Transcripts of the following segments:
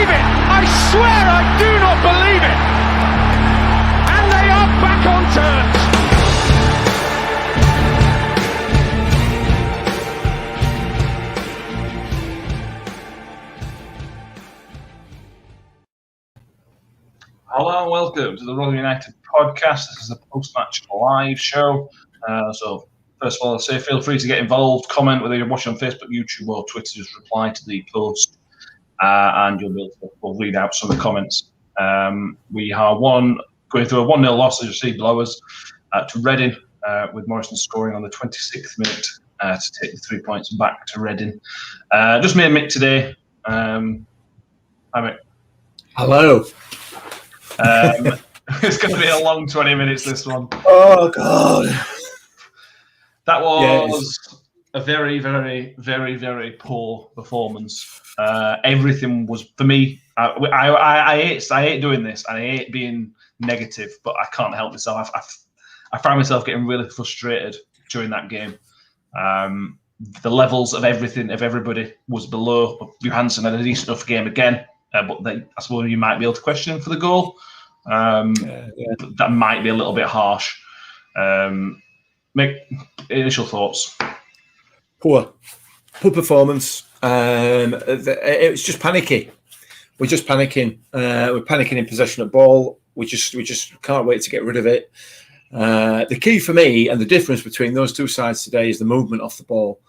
believe it! I swear I do not believe it! And they are back on terms! Hello and welcome to the Rotherham United podcast. This is a post-match live show. So first of all, I'll say feel free to get involved, comment whether you're watching on Facebook, YouTube or Twitter. Just reply to the post and you'll be able to we'll read out some of the comments. We are going through a 1-0 loss, as you see below us, to Reading, with Morrison scoring on the 26th minute to take the 3 points back to Reading. Just me and Mick today. Hi Mick. Hello. It's going to be a long 20 minutes, this one. Oh, God. That was a very, very, very, very poor performance. Everything was, for me, I hate doing this. I hate being negative, but I can't help myself. I found myself getting really frustrated during that game. The levels of everything, of everybody, was below. Johansson had a decent enough game again, but I suppose you might be able to question him for the goal. That might be a little bit harsh. Make initial thoughts. Poor performance. It was just panicky. We're just panicking. We're panicking in possession of ball. We just can't wait to get rid of it. The key for me and the difference between those two sides today is the movement off the ball.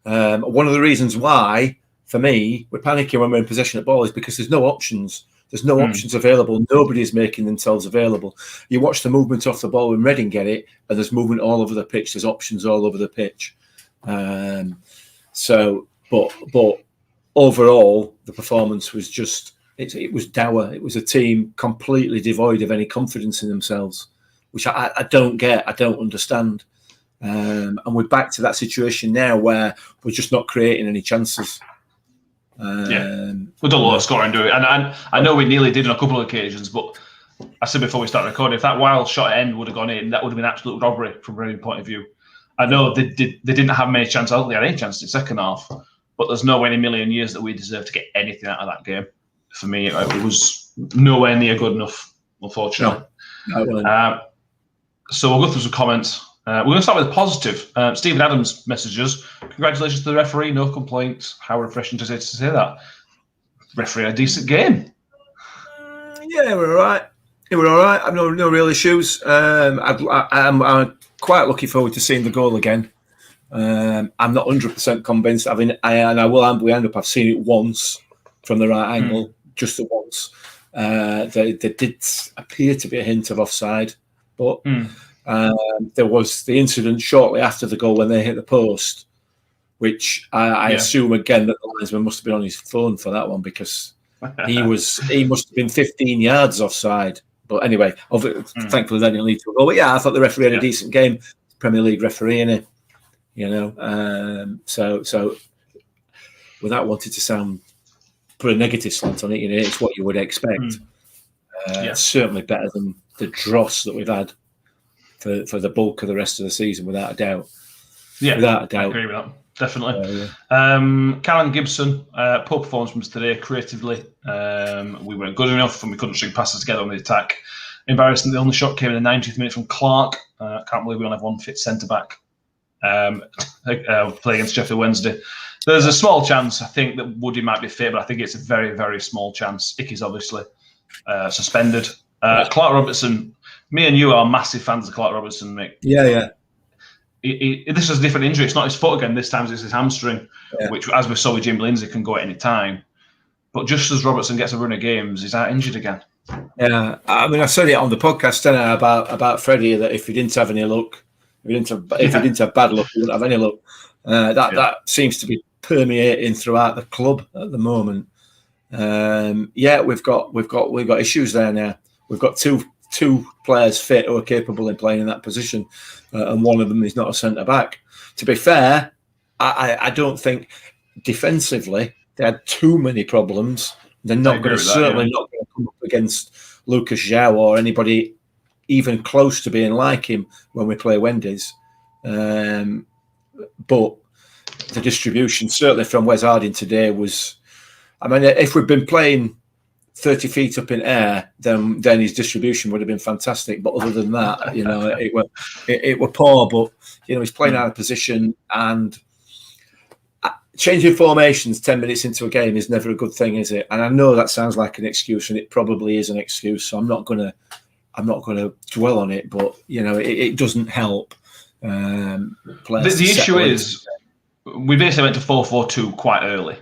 One of the reasons why, for me, we're panicking when we're in possession of ball is because there's no options. There's no options available. Nobody's making themselves available. You watch the movement off the ball when Reading get it, and there's movement all over the pitch. There's options all over the pitch. But overall, the performance was just, it was dour. It was a team completely devoid of any confidence in themselves, which I don't get. I don't understand. And we're back to that situation now where we're just not creating any chances. We don't lot of scoring, do it, and I know we nearly did on a couple of occasions, but I said before we started recording, if that wild shot at end would have gone in, that would have been absolute robbery from a Reading point of view. I know they didn't have many chances. I don't think they had any chances in the second half, but there's no way in a million years that we deserve to get anything out of that game. For me, it was nowhere near good enough, unfortunately. No. So we'll go through some comments. We're going to start with a positive. Stephen Adams messages, congratulations to the referee, no complaints. How refreshing to say that. Referee had a decent game. Yeah, we're all right. I've no real issues. I'm quite looking forward to seeing the goal again. I'm not 100% convinced. I've seen it once from the right angle, just the once. There did appear to be a hint of offside, but... there was the incident shortly after the goal when they hit the post, which I assume again that the linesman must have been on his phone for that one because he must have been 15 yards offside. But anyway, thankfully they didn't lead to a goal. But yeah, I thought the referee had a decent game. Premier League referee, innit? So without wanting to put a negative slant on it, it's what you would expect. Certainly better than the dross that we've had for the bulk of the rest of the season, without a doubt. Yeah, without a doubt. I agree with that. Definitely. Callum Gibson, poor performance from us today creatively. We weren't good enough and we couldn't string passes together on the attack. Embarrassing, the only shot came in the 90th minute from Clark. Can't believe we only have one fit centre-back play against Sheffield Wednesday. There's a small chance, I think, that Woody might be fit, but I think it's a very, very small chance. Icky's obviously suspended. Clark Robertson, me and you are massive fans of Clark Robertson, Mick. Yeah. This is a different injury. It's not his foot again. This time it's his hamstring, which, as we saw with Jim Lindsay, can go at any time. But just as Robertson gets a run of games, he's out injured again. Yeah, I mean, I said it on the podcast didn't I, about Freddie, that if he didn't have any luck, if he didn't have bad luck, he wouldn't have any luck. That seems to be permeating throughout the club at the moment. We've got issues there now. We've got two players fit who are capable of playing in that position, and one of them is not a centre back. To be fair, I don't think defensively they had too many problems. They're not going to not going to come up against Lucas João or anybody even close to being like him when we play Wendy's. But the distribution, certainly from Wes Harding today, was. I mean, if we'd been playing 30 feet up in air, then his distribution would have been fantastic. But other than that, it were poor. But he's playing out of position, and changing formations 10 minutes into a game is never a good thing, is it? And I know that sounds like an excuse, and it probably is an excuse. So I'm not gonna dwell on it, but it doesn't help. The issue is we basically went to 4-4-2 quite early.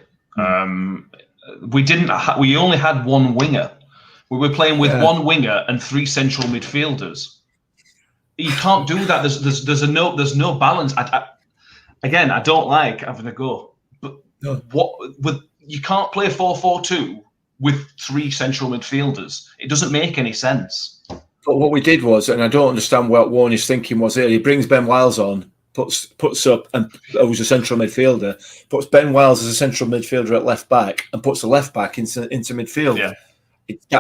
We only had one winger. We were playing with one winger and 3 central midfielders. You can't do that. There's no balance. Again, I don't like having a go, but you can't play 4-4-2 with 3 central midfielders. It doesn't make any sense. But what we did was, and I don't understand what Warney's thinking was here, he brings Ben Wiles on, puts up, and who's a central midfielder, puts Ben Wiles as a central midfielder at left back, and puts the left back into midfield. Yeah.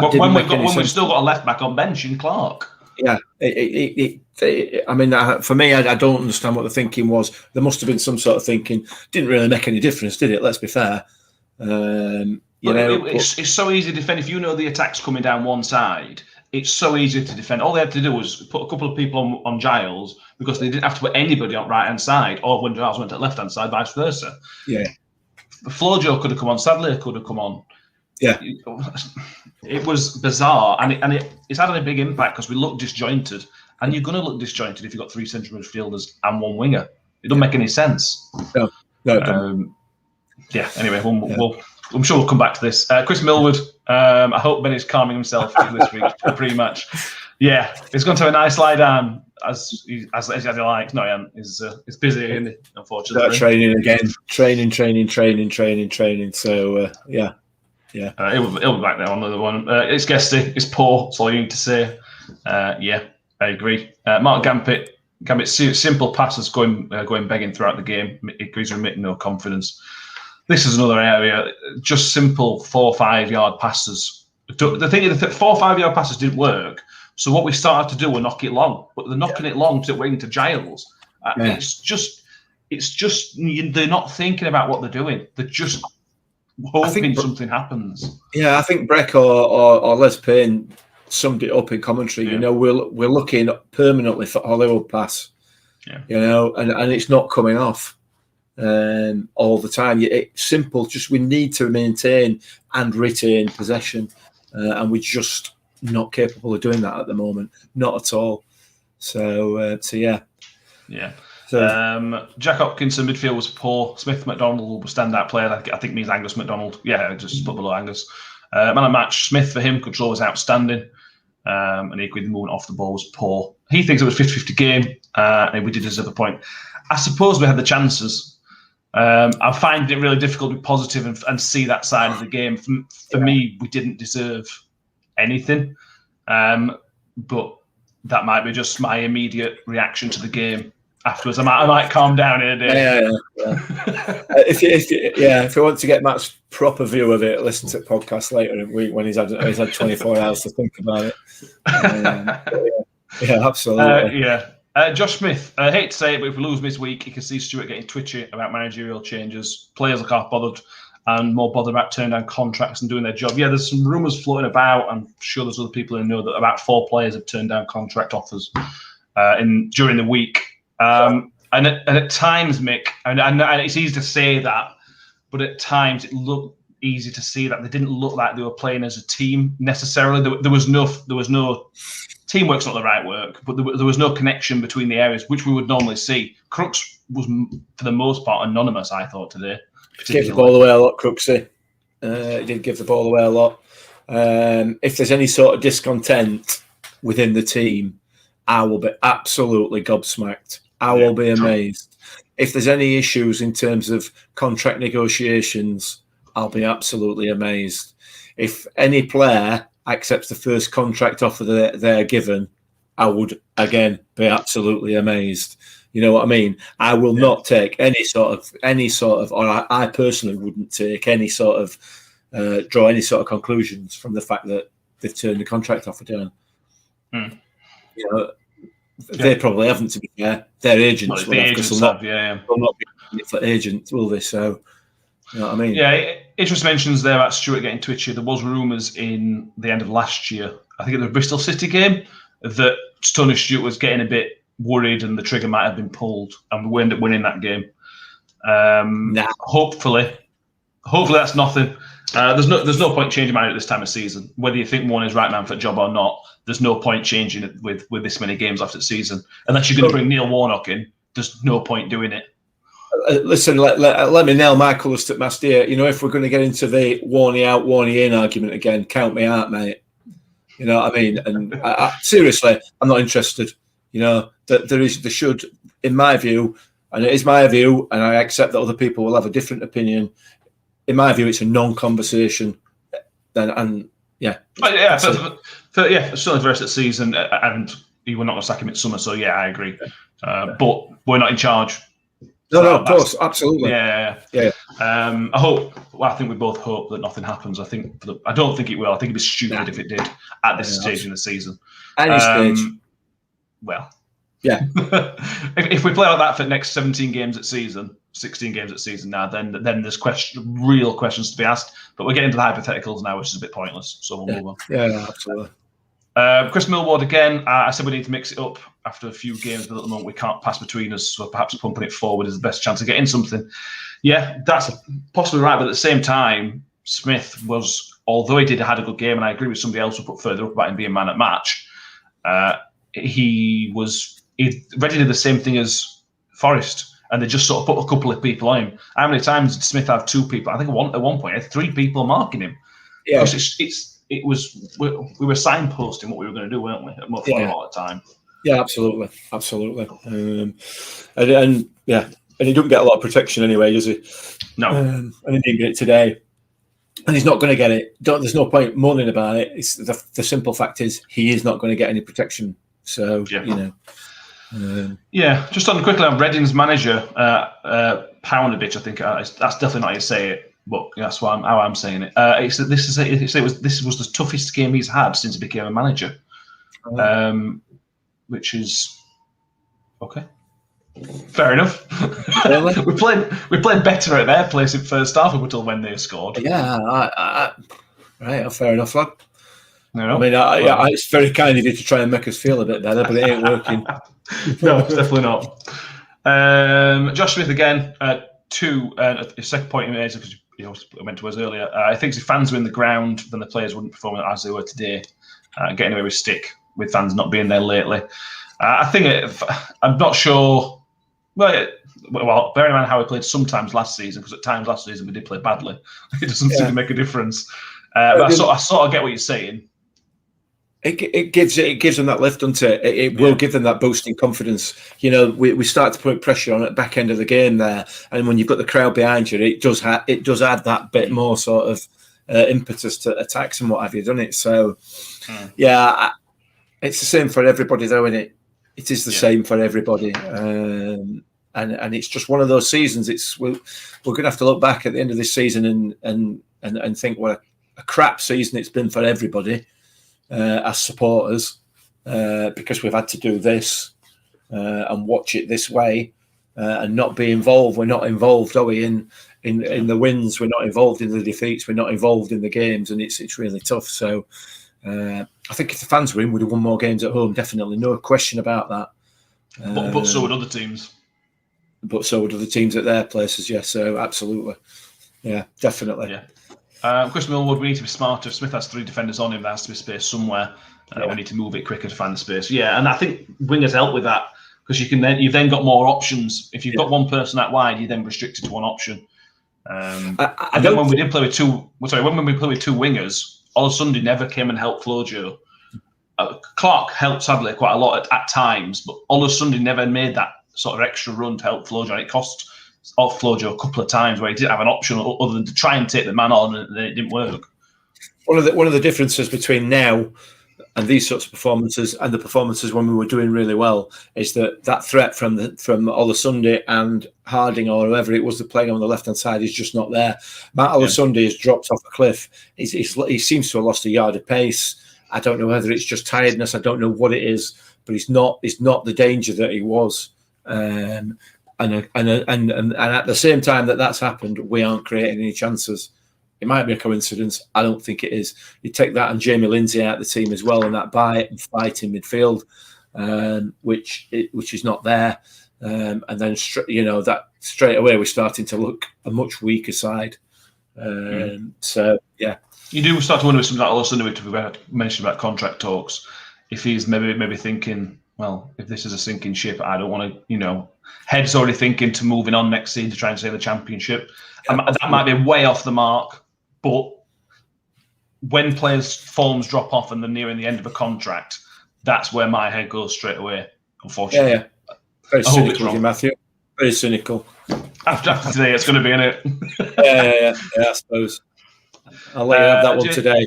When we've still got a left back on bench in Clark. Yeah. For me, I don't understand what the thinking was. There must have been some sort of thinking. Didn't really make any difference, did it? Let's be fair. It's so easy to defend if you know the attack's coming down one side. It's so easy to defend. All they had to do was put a couple of people on Giles, because they didn't have to put anybody on right hand side, or when Giles went to left hand side, vice versa. Yeah, Flojo could have come on. Sadler could have come on. Yeah, it was bizarre, and it's had a big impact because we look disjointed, and you're going to look disjointed if you've got 3 central midfielders and 1 winger. It doesn't make any sense. No, it doesn't. Anyway, I'm sure we'll come back to this. Chris Millwood, I hope Bennett's calming himself this week for pre-match. Yeah, he's going to have a nice lie down as he likes. No, he's busy, isn't he, unfortunately. Training again. Training. So, yeah. He'll be back there on the other one. It's guesty. It's poor. That's all you need to say. I agree. Mark Gambitt's simple passes going begging throughout the game. He's remitting no confidence. This is another area, just simple 4 or 5 yard passes. The thing is, the 4 or 5 yard passes didn't work. So what we started to do was knock it long, but they're knocking it long to waiting to Giles. It's just they're not thinking about what they're doing. They're just hoping something happens. Yeah, I think Breck or Les Payne summed it up in commentary. Yeah. We're looking permanently for Hollywood pass. Yeah. And it's not coming off. All the time. It's simple. Just we need to maintain and retain possession, and we're just not capable of doing that at the moment. Not at all. So yeah. Yeah. So, Jack Hopkinson midfield was poor. Smith McDonald was standout player. I think means Angus McDonald. Yeah, just put below Angus. Man of match, Smith for him. Control was outstanding. And equally the movement off the ball was poor. He thinks it was 50-50 game, and we did deserve a point. I suppose we had the chances. I find it really difficult to be positive and see that side of the game. For me, we didn't deserve anything, but that might be just my immediate reaction to the game. Afterwards, I might calm down here, Dave. Yeah. If you want to get Matt's proper view of it, listen to the podcast later in the week when he's had 24 hours to think about it. Absolutely. Josh Smith, I hate to say it, but if we lose this week, you can see Stewart getting twitchy about managerial changes. Players are half bothered and more bothered about turning down contracts and doing their job. Yeah, there's some rumours floating about. I'm sure there's other people who know that about 4 players have turned down contract offers during the week. And at times, Mick, and it's easy to say that, but at times it looked easy to see that they didn't look like they were playing as a team necessarily. There was no teamwork's not the right word, but there was no connection between the areas, which we would normally see. Crooks was, for the most part, anonymous, I thought, today. Gave the ball away a lot, Crooksy. He did give the ball away a lot. If there's any sort of discontent within the team, I will be absolutely gobsmacked. I will be amazed. If there's any issues in terms of contract negotiations, I'll be absolutely amazed. If any player accepts the first contract offer that they're given, I would again be absolutely amazed. You know what I mean? I will not take any sort of, or I personally wouldn't take any sort of, draw any sort of conclusions from the fact that they've turned the contract offer down. You know, they probably haven't, to be fair. Their agents will not be for agents, will they? So You know what I mean? Yeah, it just mentions there about Stewart getting twitchy. There was rumours in the end of last year, I think in the Bristol City game, that Tony Stewart was getting a bit worried and the trigger might have been pulled, and we ended up winning that game. Hopefully that's nothing. There's no point changing mind at this time of season. Whether you think one is right man for a job or not, there's no point changing it with this many games left of the season. Unless you're going to bring Neil Warnock in, there's no point doing it. Listen, let me nail my colours to mast here. You know, if we're going to get into the Warney out, Warney in argument again, count me out, mate. You know what I mean? And seriously, I'm not interested. You know, that there should, in my view, and it is my view, and I accept that other people will have a different opinion. In my view, it's a non-conversation. Certainly for the rest of the season, and you were not going to sack him in summer, so yeah, I agree. But we're not in charge. No, of course, absolutely. Yeah. I think we both hope that nothing happens. I don't think it will. I think it'd be stupid if it did at this stage in the season. Any stage. Well, yeah. if we play like that for the next 17 games at season, 16 games at season now, then there's real questions to be asked. But we're getting to the hypotheticals now, which is a bit pointless. So we'll move on. Yeah, absolutely. Chris Millward again. I said we need to mix it up after a few games, but at the moment we can't pass between us, so perhaps pumping it forward is the best chance of getting something. Yeah, that's possibly right, but at the same time, Smith was, although he had a good game, and I agree with somebody else who put further up about him being man at match, Reading did the same thing as Forest, and they just sort of put a couple of people on him. How many times did Smith have two people? I think at one point he had three people marking him. Yeah, because we were signposting what we were going to do, weren't we? A lot of time. Yeah, absolutely. And he don't get a lot of protection anyway, does he? No. And he didn't get it today, and he's not going to get it. There's no point moaning about it. It's the simple fact is he is not going to get any protection. So you know. Just on quickly on Reading's manager, Poundovich, I think that's definitely not how you say it. But that's how I'm saying it. This was the toughest game he's had since he became a manager, which is okay. Fair enough. Really? we played better at their place in first half up until when they scored. Yeah, right. Fair enough, lad. No. I mean, it's very kind of you to try and make us feel a bit better, but it ain't working. No, it's definitely not. Josh Smith again. His second point he made, because you went to us earlier. I think if fans were in the ground, then the players wouldn't perform as they were today, getting away with stick with fans not being there lately. I'm not sure. Well, bearing in mind how we played sometimes last season, because at times last season we did play badly. It doesn't seem to make a difference. But I sort of get what you're saying. It gives them that lift, doesn't it? It will give them that boost in confidence. You know, we start to put pressure on at the back end of the game there, and when you've got the crowd behind you, it does add that bit more sort of impetus to attacks and what have you, doesn't it? So, it's the same for everybody, though, isn't it? It is the same for everybody, and it's just one of those seasons. We're going to have to look back at the end of this season and think what a crap season it's been for everybody. As supporters, because we've had to do this and watch it this way and not be involved. We're not involved, are we? In the wins, we're not involved in the defeats. We're not involved in the games, and it's really tough. So I think if the fans were in, we'd have won more games at home. Definitely, no question about that. But so would other teams. But so would other teams at their places. Yeah. So absolutely, yeah, definitely. Yeah. Chris Millward, we need to be smarter. If Smith has three defenders on him, there has to be space somewhere. We need to move it quicker to find the space. Yeah, and I think wingers help with that, because you've then got more options. If you've got one person out wide, you're then restricted to one option. When we play with two wingers, Olusunde never came and helped Flojo. Clark helped sadly quite a lot at times, but Olusunde never made that sort of extra run to help Flojo, and it cost off Flojo a couple of times where he didn't have an option other than to try and take the man on, and it didn't work. One of the differences between now and these sorts of performances and the performances when we were doing really well is that threat from Olusunde and Harding or whoever it was that playing on the left hand side is just not there. Matt Olusunde has dropped off a cliff. He seems to have lost a yard of pace. I don't know whether it's just tiredness. I don't know what it is, but he's not the danger that he was. and at the same time that's happened, we aren't creating any chances. It might be a coincidence. I don't think it is. You take that and Jamie Lindsay out of the team as well, and that bite and fight in midfield, which is not there. And then that straight away we're starting to look a much weaker side. So yeah, you do start to wonder with something like also we mentioned about contract talks. If he's maybe thinking, well, if this is a sinking ship, I don't want to, head's already thinking to moving on next season to try and save the championship. Yeah, that might be way off the mark, but when players' forms drop off and they're nearing the end of a contract, that's where my head goes straight away. Unfortunately, yeah. Very cynical, Matthew. Very cynical. After today, it's going to be in it. yeah, I suppose. I'll let you have that one today.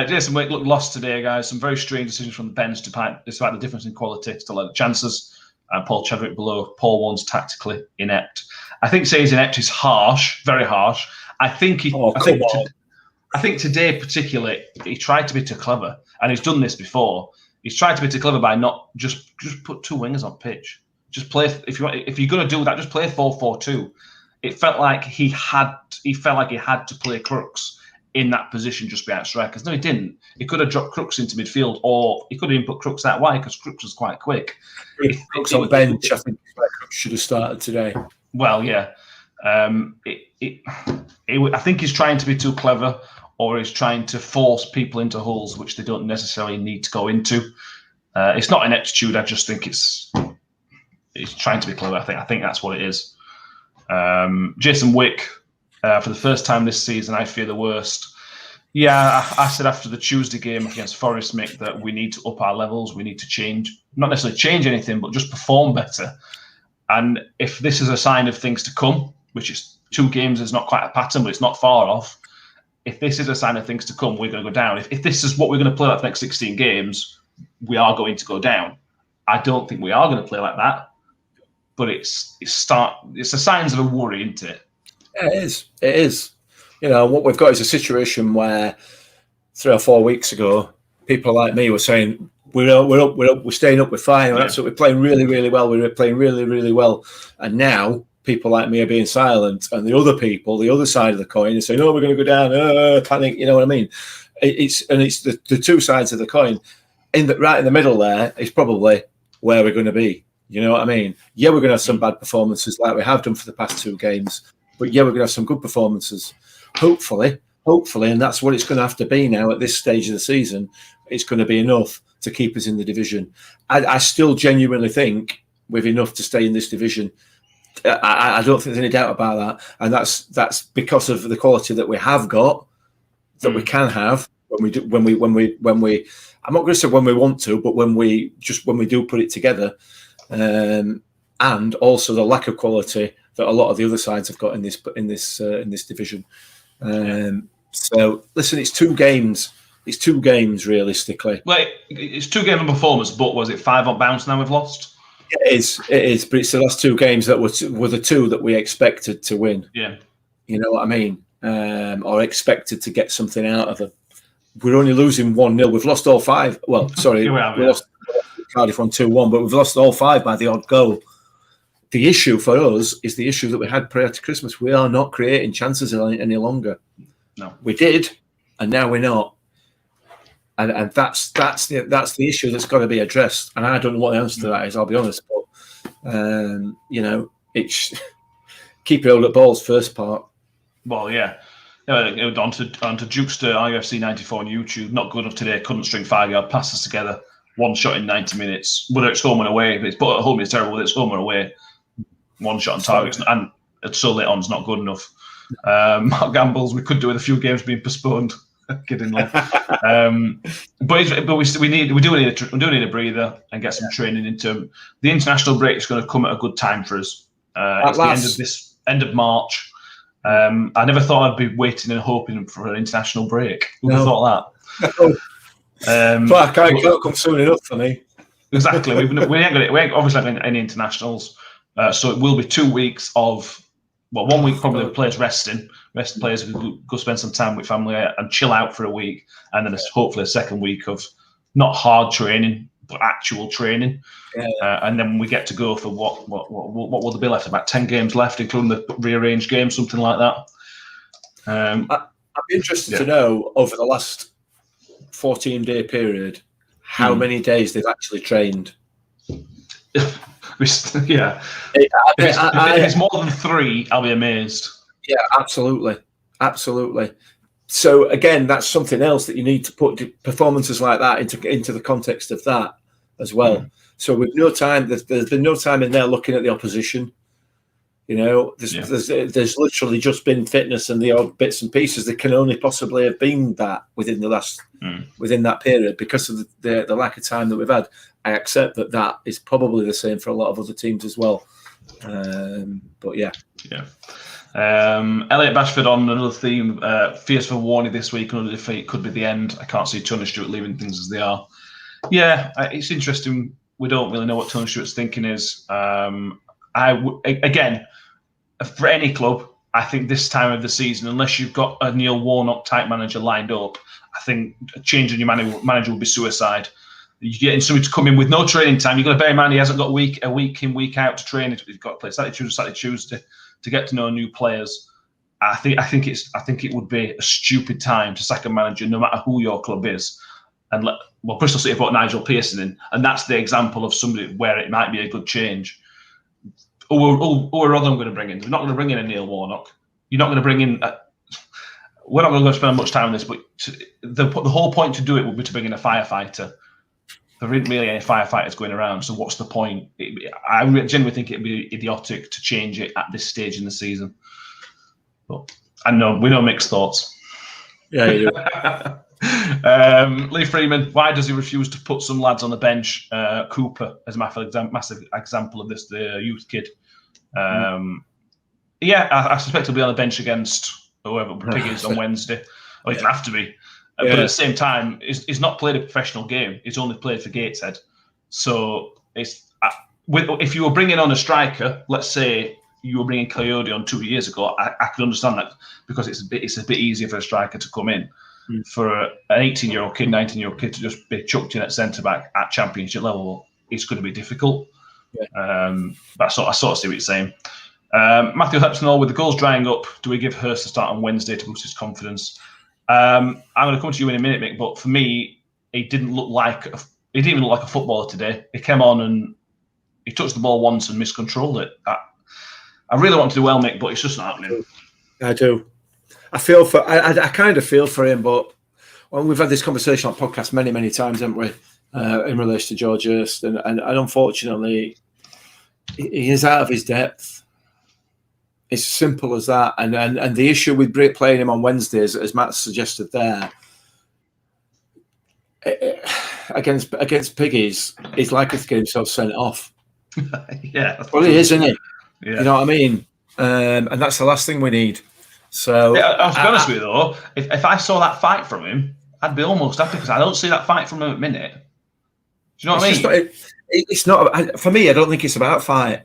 Jason Wick looked lost today, guys. Some very strange decisions from the bench despite the difference in quality. Still had the chances. Paul Chadwick below. Paul One's tactically inept. I think saying he's inept is harsh, very harsh. I think today particularly he tried to be too clever, and he's done this before. He's tried to be too clever by not just put two wingers on pitch. Just play if you're going to do that. Just play 4-4-2. It felt like he had to play Crooks in that position just behind strikers. No, he didn't. He could have dropped Crooks into midfield, or he could have even put Crooks that way because Crooks was quite quick. Crooks on bench, I think Crooks should have started today. Well, yeah. I think he's trying to be too clever, or he's trying to force people into holes which they don't necessarily need to go into. It's not ineptitude. I just think he's trying to be clever. I think that's what it is. Jason Wick, for the first time this season, I fear the worst. Yeah, I said after the Tuesday game against Forest, Mick, that we need to up our levels. We need to change, not necessarily change anything, but just perform better. And if this is a sign of things to come, which is 2 games is not quite a pattern, but it's not far off. If this is a sign of things to come, we're going to go down. If this is what we're going to play like the next 16 games, we are going to go down. I don't think we are going to play like that, but it's the signs of a worry, isn't it? Yeah, it is. What we've got is a situation where 3 or 4 weeks ago, people like me were saying, we're up, we're staying up, we're fine, we're absolutely playing really, really well, we're playing really, really well. And now people like me are being silent, and the other people, the other side of the coin, are saying, "Oh, we're going to go down." Panic, you know what I mean? It's the two sides of the coin. Right in the middle there is probably where we're going to be. You know what I mean? Yeah, we're going to have some bad performances like we have done for the past 2 games, but yeah, we're going to have some good performances. Hopefully, and that's what it's going to have to be now at this stage of the season. It's going to be enough to keep us in the division. I still genuinely think we've enough to stay in this division. I don't think there's any doubt about that, and that's because of the quality that we have got, that we can have when we. I'm not going to say when we want to, but when we do put it together, and also the lack of quality that a lot of the other sides have got in this division. So listen, it's 2 games. It's 2 games realistically. Well, it's 2 game of performance, but was it 5 on bounce now we've lost? It is, but it's the last 2 games that were the 2 that we expected to win. Yeah, you know what I mean, or expected to get something out of them. We're only losing 1-0. We've lost all 5. Well, sorry, we lost Cardiff on 2-1, but we've lost all 5 by the odd goal. The issue for us is the issue that we had prior to Christmas. We are not creating chances any longer. No, we did, and now we're not. And that's the issue that's got to be addressed. And I don't know what the answer to that is, I'll be honest. But it's keep your hold at balls first part. Well, yeah. On to Jukester IFC 94 on YouTube. Not good enough today. Couldn't string 5-yard passes together. 1 shot in 90 minutes. Whether it's home and away, if it's put at home, it's terrible. Whether it's home or away, 1 shot on target, and it's so late on, it's not good enough. Mark Gambles, we could do with a few games being postponed. Kidding, but we do need a breather and get some training into them. The international break is going to come at a good time for us. It's the end of March. I never thought I'd be waiting and hoping for an international break. Who would have thought that? But I can't come soon enough for me. Exactly. We ain't obviously having any internationals, so it will be 2 weeks of. Well, 1 week probably the players resting players who go spend some time with family and chill out for a week, and then hopefully a second week of not hard training, actual training. And then we get to go for what will there be left? About 10 games left, including the rearranged games, something like that. I'd be interested to know over the last 14-day period how many days they've actually trained. Yeah. If it's more than 3, I'll be amazed. Yeah, absolutely. So again, that's something else that you need to put performances like that into the context of that as well. So with no time, there's been no time in there looking at the opposition. You know, there's literally just been fitness and the odd bits and pieces that can only possibly have been that within the last within that period because of the lack of time that we've had. I accept that is probably the same for a lot of other teams as well. But yeah. Elliot Bashford on another theme. Fears for Warney this week. Another defeat could be the end. I can't see Tony Stewart leaving things as they are. Yeah, it's interesting. We don't really know what Tony Stewart's thinking is. Again, for any club, I think this time of the season, unless you've got a Neil Warnock type manager lined up, I think changing your manager would be suicide. You're getting somebody to come in with no training time. You've got to bear in mind he hasn't got a week in, week out to train. He's got to play Saturday, Tuesday to get to know new players. I think it would be a stupid time to sack a manager, no matter who your club is. And Bristol City brought Nigel Pearson in, and that's the example of somebody where it might be a good change. Or Rotherham going to bring in? They're not going to bring in a Neil Warnock. You're not going to bring in. We're not going to spend much time on this, but the whole point to do it would be to bring in a firefighter. There isn't really any firefighters going around, so what's the point? I genuinely think it'd be idiotic to change it at this stage in the season. But I know we know mixed thoughts. Yeah, you do. Lee Freeman, why does he refuse to put some lads on the bench? Cooper as a massive example of this, the youth kid. I suspect he'll be on the bench against whoever Pig is on Wednesday. Or he'll have to be. But at the same time, he's not played a professional game. He's only played for Gateshead. So if you were bringing on a striker, let's say you were bringing Coyote on 2 years ago, I could understand that because it's a bit easier for a striker to come in. For an 18-year-old kid, 19-year-old kid to just be chucked in at centre-back at championship level, it's going to be difficult. But I sort of see what you're saying. Matthew Hubson, with the goals drying up, do we give Hurst a start on Wednesday to boost his confidence? I'm going to come to you in a minute, Mick, but for me, he didn't even look like a footballer today. He came on and he touched the ball once and miscontrolled it. I really want to do well, Mick, but it's just not happening. I do. I kind of feel for him, but we've had this conversation on podcast many, many times, haven't we, in relation to George Hurst, and unfortunately, he is out of his depth. It's simple as that, and the issue with playing him on Wednesdays, as Matt suggested there, against Piggies, he's likely to get himself sent off. Yeah, well, he is, isn't he? Yeah. You know what I mean? And that's the last thing we need. So I'll be honest with you though, if I saw that fight from him, I'd be almost happy because I don't see that fight from him at the minute. Do you know what I mean? It's not for me. I don't think it's about fight.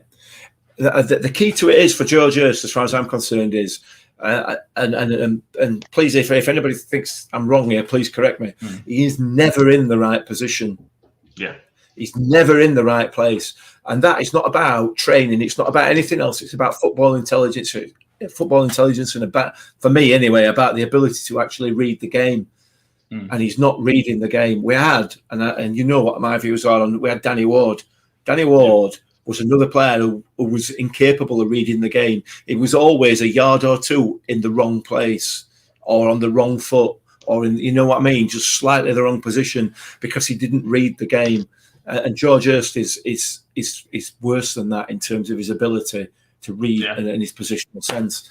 The key to it is for George Hurst, as far as I'm concerned, is and please, if anybody thinks I'm wrong here, please correct me. He is never in the right position. Yeah, he's never in the right place, and that is not about training. It's not about anything else. It's about football intelligence. And about, for me anyway, about the ability to actually read the game. And he's not reading the game. We had, and you know what my views are on. We had Danny Ward. Danny Ward was another player who was incapable of reading the game. It was always a yard or two in the wrong place, or on the wrong foot, or in, you know what I mean, just slightly the wrong position because he didn't read the game. And George Hurst is worse than that in terms of his ability to read and his positional sense.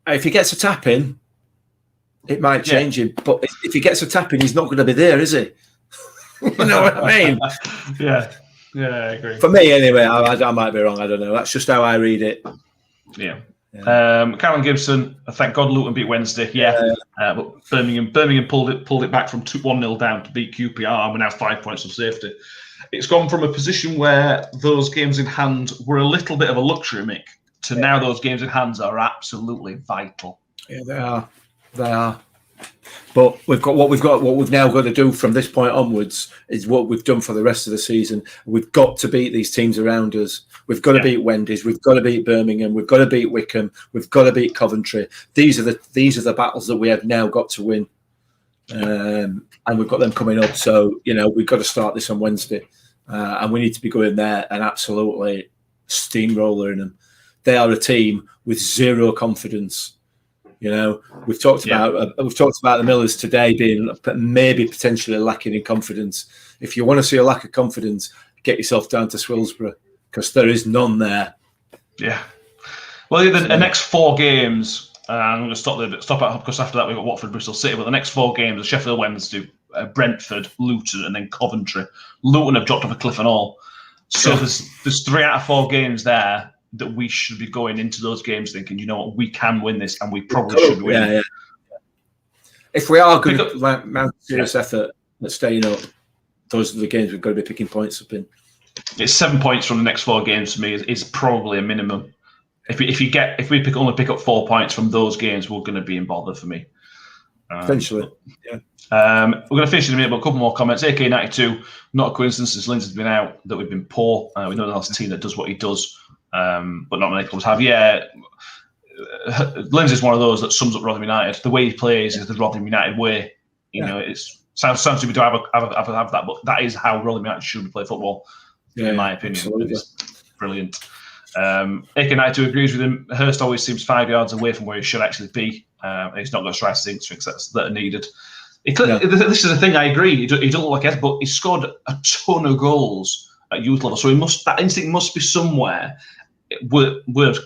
If he gets a tap in, it might change him. But if he gets a tap in, he's not going to be there, is he? You know what I mean? Yeah, I agree. For me, anyway, I might be wrong. I don't know. That's just how I read it. Yeah. Karen Gibson, thank God Luton beat Wednesday. But Birmingham pulled it back from 1-0 down to beat QPR, and we're now 5 points of safety. It's gone from a position where those games in hand were a little bit of a luxury, Mick, to now those games in hand are absolutely vital. Yeah, they are. But what we've now got to do from this point onwards is what we've done for the rest of the season. We've got to beat these teams around us. We've got to beat Wendy's. We've got to beat Birmingham. We've got to beat Wickham. We've got to beat Coventry. These are the battles that we have now got to win, and we've got them coming up. So we've got to start this on Wednesday, and we need to be going there and absolutely steamrolling them. They are a team with zero confidence. We've talked about the Millers today being maybe potentially lacking in confidence. If you want to see a lack of confidence, get yourself down to Swillsborough because there is none there. Yeah. Well, the next 4 games, I'm going to stop at because after that we've got Watford, Bristol City. But the next 4 games are Sheffield Wednesday, Brentford, Luton, and then Coventry. Luton have dropped off a cliff and all. So there's 3 out of 4 games there that we should be going into those games thinking, you know what, we can win this and we probably should win. Yeah. If we are going to mount serious effort at staying up, those are the games we've got to be picking points up in. It's 7 points from the next 4 games for me is probably a minimum. If we only pick up 4 points from those games, we're going to be in bother for me. Potentially, yeah. We're going to finish in a minute, but a couple more comments. AK92, not a coincidence since Lindsay's been out that we've been poor. We know that's a team that does what he does. But not many clubs have. Yeah, Lindsay's one of those that sums up Rotherham United. The way he plays is the Rotherham United way. It sounds stupid to have that, but that is how Rotherham United should play football, in my opinion. Absolutely. It's brilliant. AK92 agrees with him. Hurst always seems 5 yards away from where he should actually be. He's not got strikes that are needed. This is the thing. I agree. He doesn't look like it, but he scored a ton of goals at youth level, so that instinct must be somewhere. We must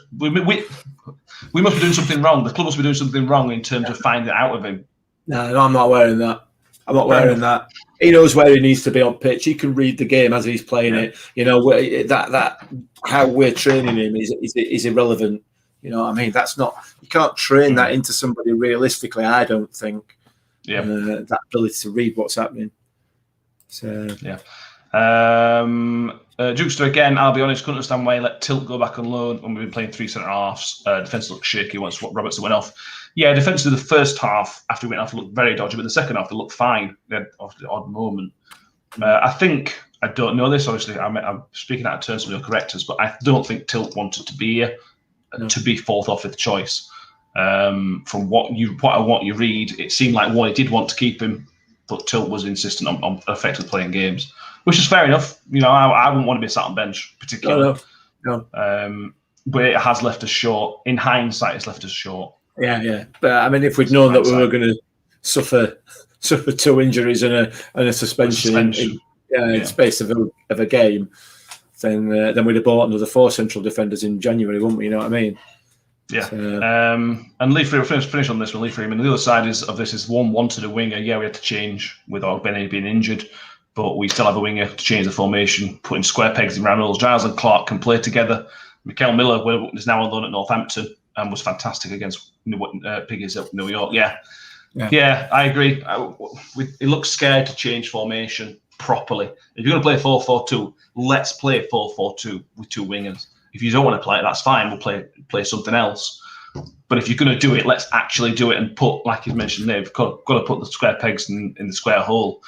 be doing something wrong. The club must be doing something wrong in terms of finding it out of him. No, I'm not wearing that. That. He knows where he needs to be on pitch. He can read the game as he's playing it. That how we're training him is irrelevant. You know what I mean? That's not. You can't train that into somebody realistically. I don't think. Yeah. That ability to read what's happening. So yeah. Jukester again, I'll be honest, couldn't understand why he let Tilt go back on loan when we've been playing 3 centre halves. Defence looked shaky once Robertson went off. Yeah, defensively, the first half after he went off looked very dodgy, but the second half they looked fine. They had the odd moment. I think, I don't know this, obviously, I'm speaking out of turn, so you'll correct us, but I don't think Tilt wanted to be here, to be 4th or 5th choice. From what you read, it seemed like Wally did want to keep him, but Tilt was insistent on effectively playing games. Which is fair enough. I wouldn't want to be sat on bench, particularly. No. But it has left us short. In hindsight, it's left us short. Yeah. But I mean, if we'd known that we were going to suffer 2 injuries and a suspension in space of a game, then we'd have bought another 4 central defenders in January, wouldn't we? You know what I mean? Yeah. And Lee Freeman, finish on this one. Lee Freeman. The other side of this is one wanted a winger. Yeah, we had to change with Ogbene being injured. But we still have a winger to change the formation, putting square pegs in round holes. Giles and Clark can play together. Mikel Miller is now on loan at Northampton and was fantastic against Piggies at New York. Yeah, I agree. He looks scared to change formation properly. If you're going to play 4-4-2, let's play 4-4-2 with 2 wingers. If you don't want to play it, that's fine. We'll play something else. But if you're going to do it, let's actually do it and put, like you mentioned there, we've got to put the square pegs in the square hole.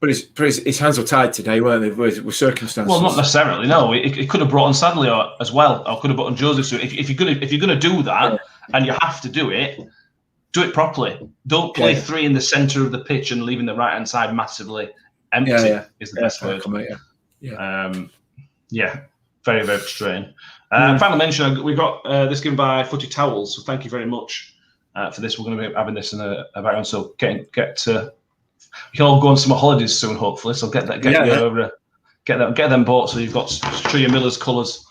But his hands were tied today, weren't they? With circumstances. Well, not necessarily. No, it could have brought on Sadley as well, or could have brought on Joseph. If you're gonna do that, and you have to do it properly. Don't play 3 in the centre of the pitch and leaving the right hand side massively empty. Is the best word. Very, very frustrating. Final mention: we got this given by Footy Towels. So thank you very much for this. We're going to be having this in a background. So you can all go on some holidays soon, hopefully. So get them bought. So you've got Tria Miller's colours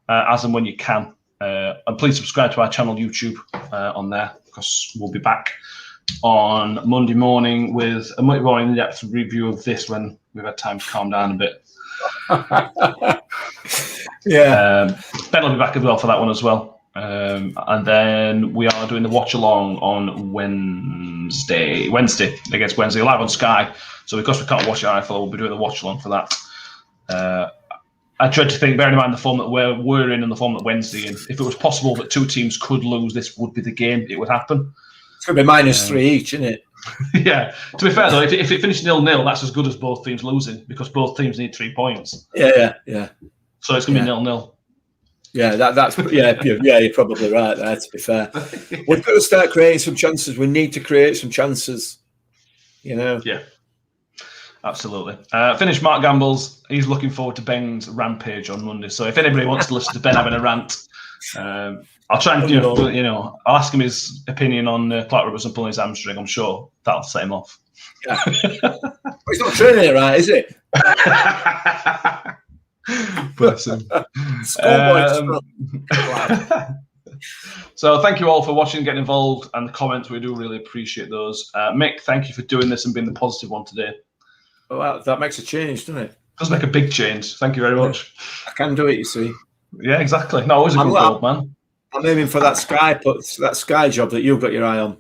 as and when you can. And please subscribe to our channel YouTube on there, because we'll be back on Monday morning with a much more in-depth review of this when we've had time to calm down a bit. Ben will be back as well for that one as well. And then we are doing the watch along on Wednesday against Wednesday, live on Sky. So because we can't watch it IFL, we'll be doing the watch along for that. I dread to think, bearing in mind the form that we're in and the form that Wednesday in, if it was possible that 2 teams could lose, this would be the game it would happen. It's going to be -3 each, isn't it? Yeah. To be fair though, if it finished 0-0, that's as good as both teams losing because both teams need 3 points. Yeah. So it's going to be 0-0. Yeah, that's you're probably right there, to be fair. We've got to start creating some chances. We need to create some chances, you know. Yeah, absolutely. Finish Mark Gamble's. He's looking forward to Ben's rampage on Monday. So if anybody wants to listen to Ben having a rant, I'll try and I'll ask him his opinion on Clark Robertson pulling his hamstring. I'm sure that'll set him off. Yeah. He's not training it right, is it? Bless him. So thank you all for watching, getting involved, and the comments. We do really appreciate those. Mick, thank you for doing this and being the positive one today. Well, that makes a change, doesn't it? It does make a big change. Thank you very much. I can do it, you see. Yeah, exactly. No, always a good goal, man. I'm aiming for that Sky job that you've got your eye on.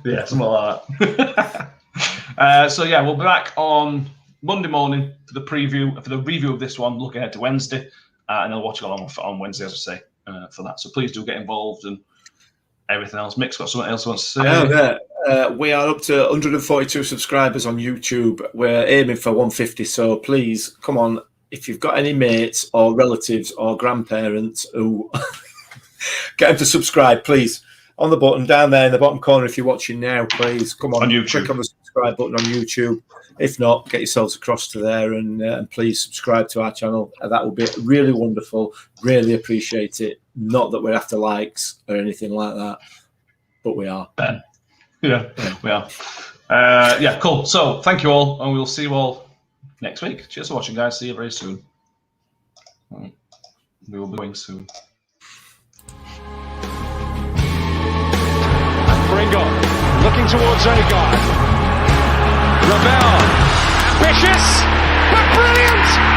Yeah, something like that. So yeah, we'll be back on Monday morning for the review of this one. Look ahead to Wednesday, and I'll watch it along on Wednesday, as I say, for that. So please do get involved and everything else. Mick's got something else he wants to say. We are up to 142 subscribers on YouTube. We're aiming for 150. So please come on. If you've got any mates or relatives or grandparents who get them to subscribe, please. On the button down there in the bottom corner, if you're watching now, please come on YouTube. Click on the subscribe button on YouTube. If not, get yourselves across to there and please subscribe to our channel. That would be really wonderful. Really appreciate it. Not that we're after likes or anything like that, but we are. Yeah, we are. Yeah, cool. So thank you all, and we'll see you all next week. Cheers for watching, guys. See you very soon. We will be going soon. Pringle looking towards Odegaard. Ravel, ambitious, but brilliant!